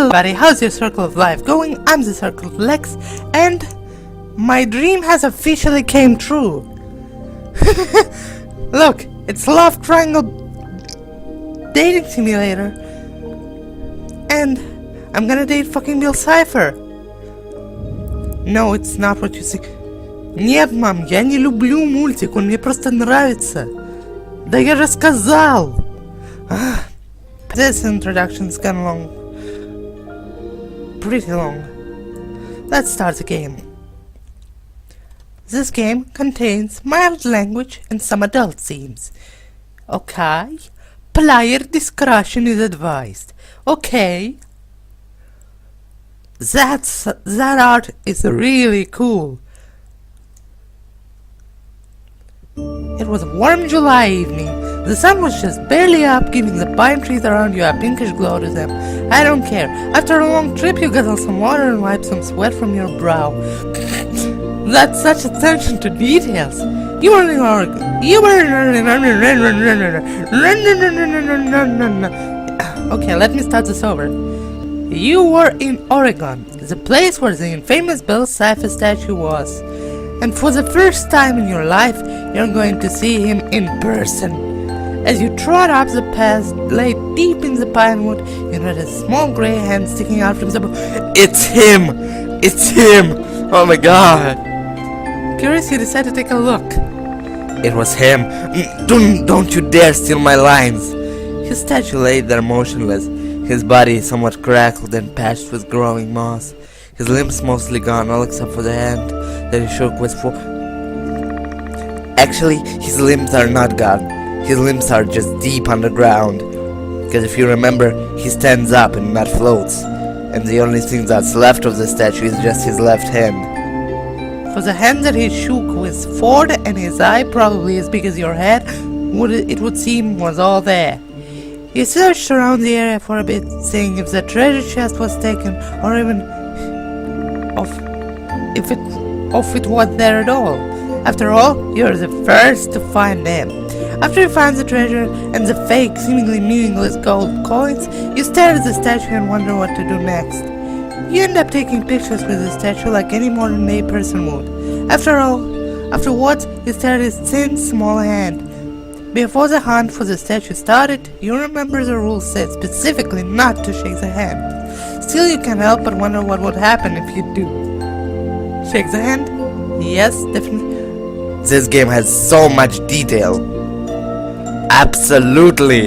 everybody, how's your circle of life going? I'm the Circle of Lex, and my dream has officially came true. Look, it's Love Triangle Dating Simulator, and I'm gonna date fucking Bill Cipher. No, it's not what you think. Нет, мам, я не люблю мультик, он мне просто нравится. Да я же сказал. This introduction's gone long. Pretty long. Let's start the game. This game contains mild language and some adult themes. Okay? Player discretion is advised. Okay? That art is really cool. It was a warm July evening. The sun was just barely up, giving the pine trees around you a pinkish glow to them. I don't care. After a long trip, you guzzle some water and wipe some sweat from your brow. That's such attention to details. You were in Oregon. Okay, let me start this over. You were in Oregon, the place where the infamous Bill Cipher statue was. And for the first time in your life, you're going to see him in person. As you trot up the path, laid deep in the pine wood, you notice a small grey hand sticking out from the It's him! It's him! Oh my god! Curious, you decide to take a look. It was him. Don't you dare steal my lines! His statue lay there motionless, his body somewhat crackled and patched with growing moss, his limbs mostly gone, all except for the hand that he shook with Actually, his limbs are not gone. His limbs are just deep underground. Because if you remember, he stands up and not floats. And the only thing that's left of the statue is just his left hand. For the hand that he shook with Ford and his eye probably as big as your head, it would seem was all there. He searched around the area for a bit, seeing if the treasure chest was taken, or even if it was there at all. After all, you're the first to find them. After you find the treasure and the fake, seemingly meaningless gold coins, you stare at the statue and wonder what to do next. You end up taking pictures with the statue like any modern day person would. Afterwards, you stare at his thin, small hand. Before the hunt for the statue started, you remember the rules said specifically not to shake the hand. Still, you can't help but wonder what would happen if you do. Shake the hand? Yes, definitely. This game has so much detail. Absolutely.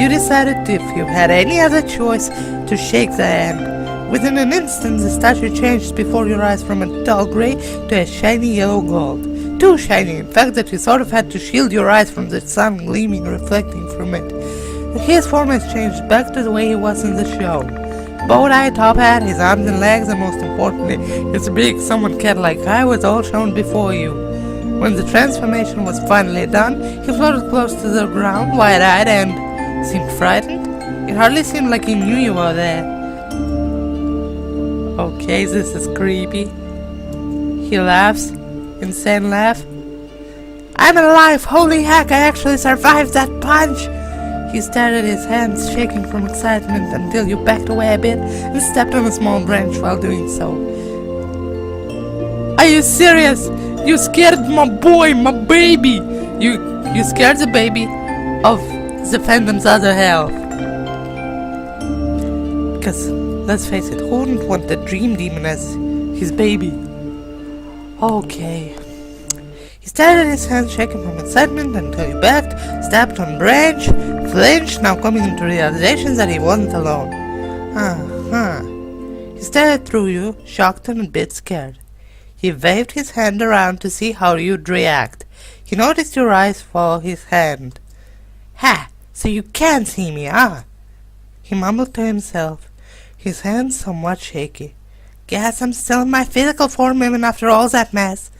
You decided if you had any other choice to shake the hand. Within an instant, the statue changed before your eyes from a dull grey to a shiny yellow gold. Too shiny, in fact, that you sort of had to shield your eyes from the sun gleaming, reflecting from it. His form has changed back to the way he was in the show. Bow-tie, top hat, his arms and legs, and most importantly, his big, somewhat cat-like eye was all shown before you. When the transformation was finally done, he floated close to the ground, wide-eyed, and seemed frightened. It hardly seemed like he knew you were there. Okay, this is creepy. He laughs. Insane laugh. I'm alive! Holy heck, I actually survived that punch! He stared at his hands, shaking from excitement, until you backed away a bit and stepped on a small branch while doing so. Are you serious? You scared my boy, my baby! You scared the baby of the Phantom's other half. Because, let's face it, who wouldn't want the Dream Demon as his baby? Okay. He stared at his hands, shaking from excitement, until you backed, stepped on branch, flinched, now coming into realization that he wasn't alone. He stared through you, shocked and a bit scared. He waved his hand around to see how you'd react. He noticed your eyes follow his hand. Ha! So you can see me, huh? He mumbled to himself, his hands somewhat shaky. Guess I'm still in my physical form even after all that mess.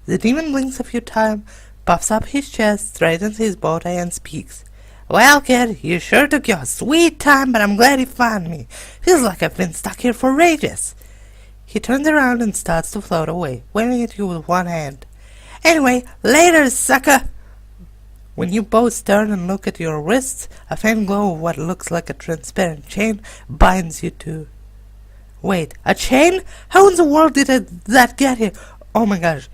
The demon blinks a few times, puffs up his chest, straightens his bow-tie and speaks. Well, kid, you sure took your sweet time, but I'm glad you found me. Feels like I've been stuck here for ages. He turns around and starts to float away, waving at you with one hand. Anyway, later, sucker! When you both turn and look at your wrists, a faint glow of what looks like a transparent chain binds you to... Wait, a chain? How in the world did that get here? Oh my gosh.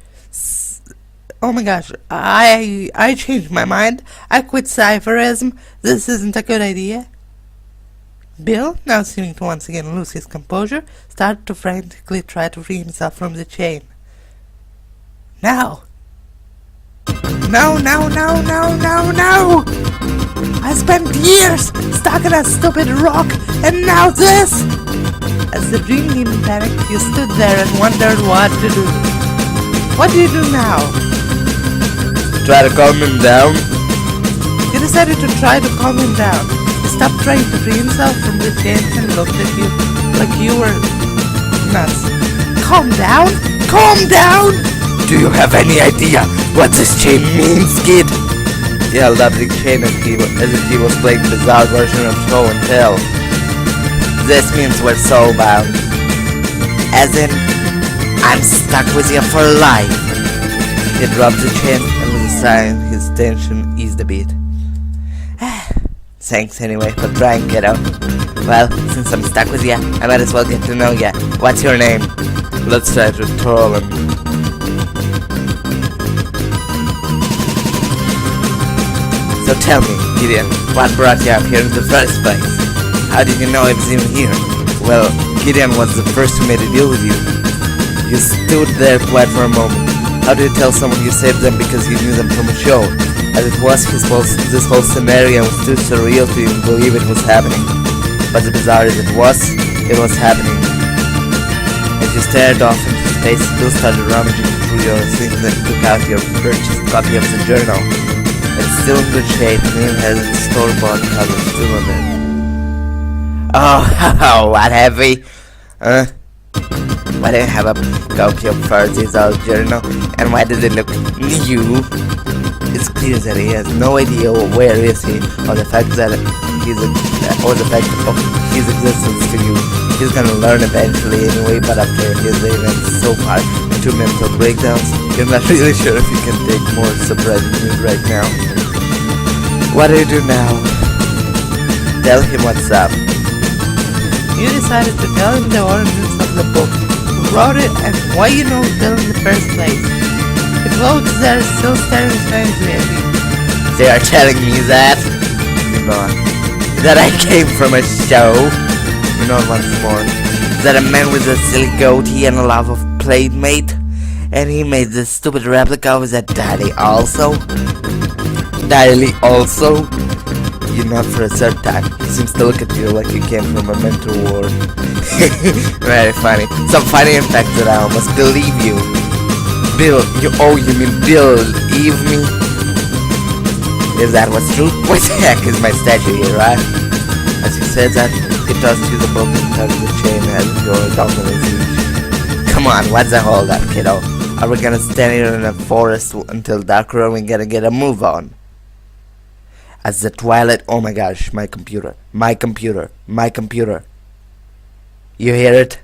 Oh my gosh, I changed my mind. I quit cipherism. This isn't a good idea. Bill, now seeming to once again lose his composure, started to frantically try to free himself from the chain. Now! No! I spent years stuck in a stupid rock, and now this! As the dream demon panicked, you stood there and wondered what to do. What do you do now? Try to calm him down. You decided to try to calm him down. He stopped trying to free himself from the chains and looked at you like you were nuts. Calm down? Calm down! Do you have any idea what this chain means, kid? He held up the chain as if he was playing a bizarre version of show and tell. This means we're soulbound. As in, I'm stuck with you for life. He dropped the chain and with a sigh, his tension eased a bit. Thanks anyway for trying, kiddo. Well, since I'm stuck with you, I might as well get to know ya. What's your name? Let's try to troll him. So tell me, Gideon, what brought you up here in the first place? How did you know I was even here? Well, Gideon was the first who made a deal with you. You stood there quiet for a moment. How do you tell someone you saved them because you knew them from a show? As it was, this whole scenario was too surreal to even believe it was happening. But as bizarre as it was happening. As you stared off into space, Bill started rummaging through your things and took out your purchased copy of the journal. It's still in good shape, and even has its store-bought cover still on it. Oh, what heavy? Why do you have a copy of Farzi's old journal, and why does it look new? It's clear that he has no idea where is he, or the fact that his existence to you. He's gonna learn eventually anyway, but after his events so far, 2 mental breakdowns, you're not really sure if you can take more surprising news right now. What do you do now? Tell him what's up. You decided to tell him the origins of the book, who wrote it, and why you know Bill in the first place. The clothes there still staring strangely at you. They are telling me that, that I came from a show. Once more. That a man with a silly goatee and a love of playmate, and he made this stupid replica of that daddy also. You nod for a third time. He seems to look at you like you came from a mental ward. Very funny. So funny in fact that I almost believe you. Bill, you mean believe me? If that was true, what the heck is my statue here, right? As he said that, he tossed you the book and tugged the chain as if you were talking his reach. Come on, what's the hold up, kiddo? Are we gonna stand here in a forest until dark, or are we gonna get a move on? As the twilight, oh my gosh, my computer. You hear it?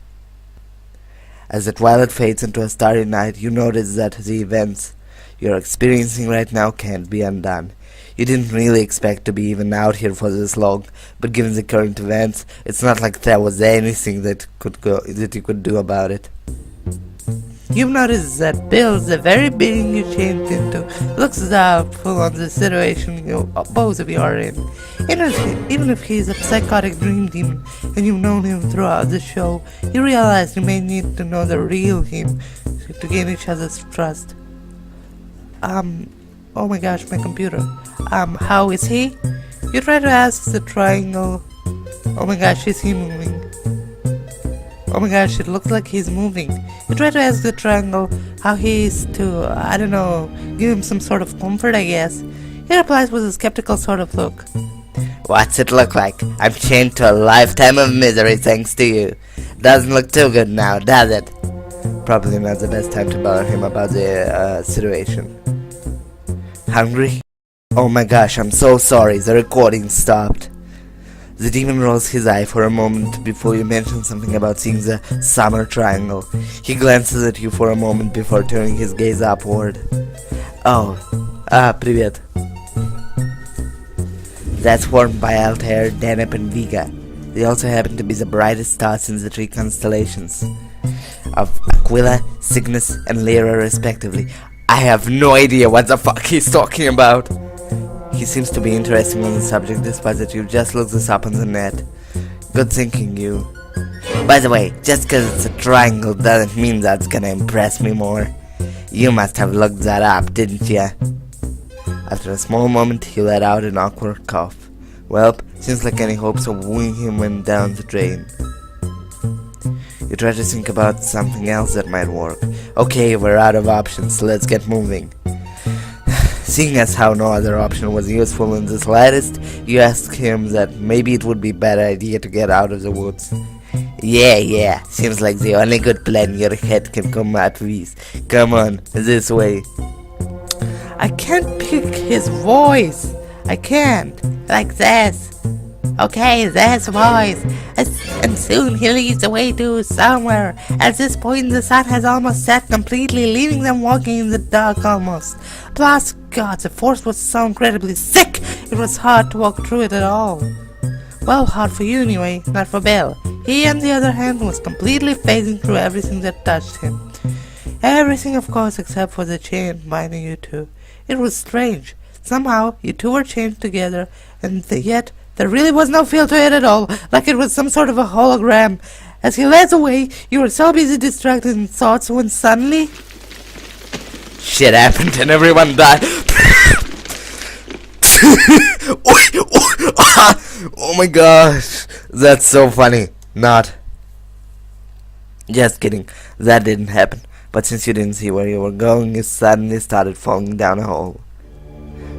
As the twilight fades into a starry night, you notice that the events you're experiencing right now can't be undone. You didn't really expect to be even out here for this long, but given the current events, it's not like there was anything that you could do about it. You've noticed that Bill, the very being you changed into, looks doubtful on the situation both of you are in. Even if he's a psychotic dream demon, and you've known him throughout the show, you realize you may need to know the real him to gain each other's trust. Oh my gosh, my computer. How is he? You try to ask the triangle. Oh my gosh, is he moving? Oh my gosh, it looks like he's moving. You try to ask the triangle how he is to, I don't know, give him some sort of comfort, I guess. He replies with a skeptical sort of look. What's it look like? I'm chained to a lifetime of misery thanks to you. Doesn't look too good now, does it? Probably not the best time to bother him about the situation. Hungry? Oh my gosh, I'm so sorry, the recording stopped. The demon rolls his eye for a moment before you mention something about seeing the summer triangle. He glances at you for a moment before turning his gaze upward. Oh, привет. That's formed by Altair, Deneb, and Vega. They also happen to be the brightest stars in the three constellations of Aquila, Cygnus, and Lyra respectively. I have no idea what the fuck he's talking about. He seems to be interested on the subject despite that you just looked this up on the net. Good thinking, you. By the way, just cause it's a triangle doesn't mean that's gonna impress me more. You must have looked that up, didn't ya? After a small moment, he let out an awkward cough. Welp, seems like any hopes of wooing him went down the drain. You try to think about something else that might work. Okay, we're out of options, let's get moving. Seeing as how no other option was useful in the slightest, you ask him that maybe it would be a better idea to get out of the woods. Yeah, seems like the only good plan your head can come up with. Come on, this way. I can't pick his voice. I can't. Like this. Okay, this voice. And soon he leads the way to somewhere. At this point, the sun has almost set completely, leaving them walking in the dark almost. Plus, God, the forest was so incredibly thick, it was hard to walk through it at all. Well, hard for you anyway, not for Bill. He, on the other hand, was completely phasing through everything that touched him. Everything, of course, except for the chain binding you two. It was strange. Somehow, you two were chained together, and yet there really was no feel to it at all, like it was some sort of a hologram. As he led away, you were so busy distracted in thoughts when suddenly... Shit happened and everyone died. Oh my gosh, that's so funny. Not. Just kidding, that didn't happen. But since you didn't see where you were going, you suddenly started falling down a hole.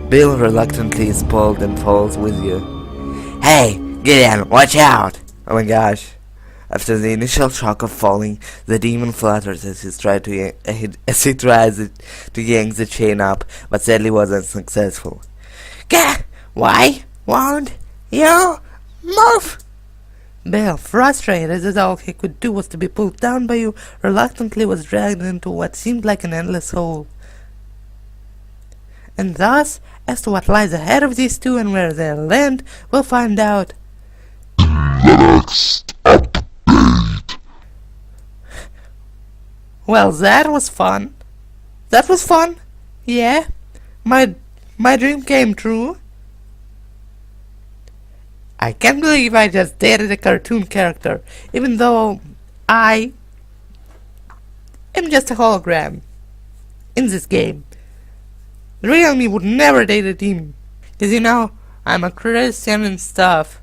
Bill reluctantly is pulled and falls with you. Hey, Gideon, watch out! Oh my gosh. After the initial shock of falling, the demon flutters as he tries to yank the chain up, but sadly wasn't successful. Gah! Why won't you move? Bill, frustrated as all he could do was to be pulled down by you, reluctantly was dragged into what seemed like an endless hole. And thus, as to what lies ahead of these two and where they'll land, we'll find out. Next update. Well, that was fun. That was fun. Yeah. My dream came true. I can't believe I just dated a cartoon character, even though I am just a hologram in this game. The real me would never date a demon, 'cause you know, I'm a Christian and stuff.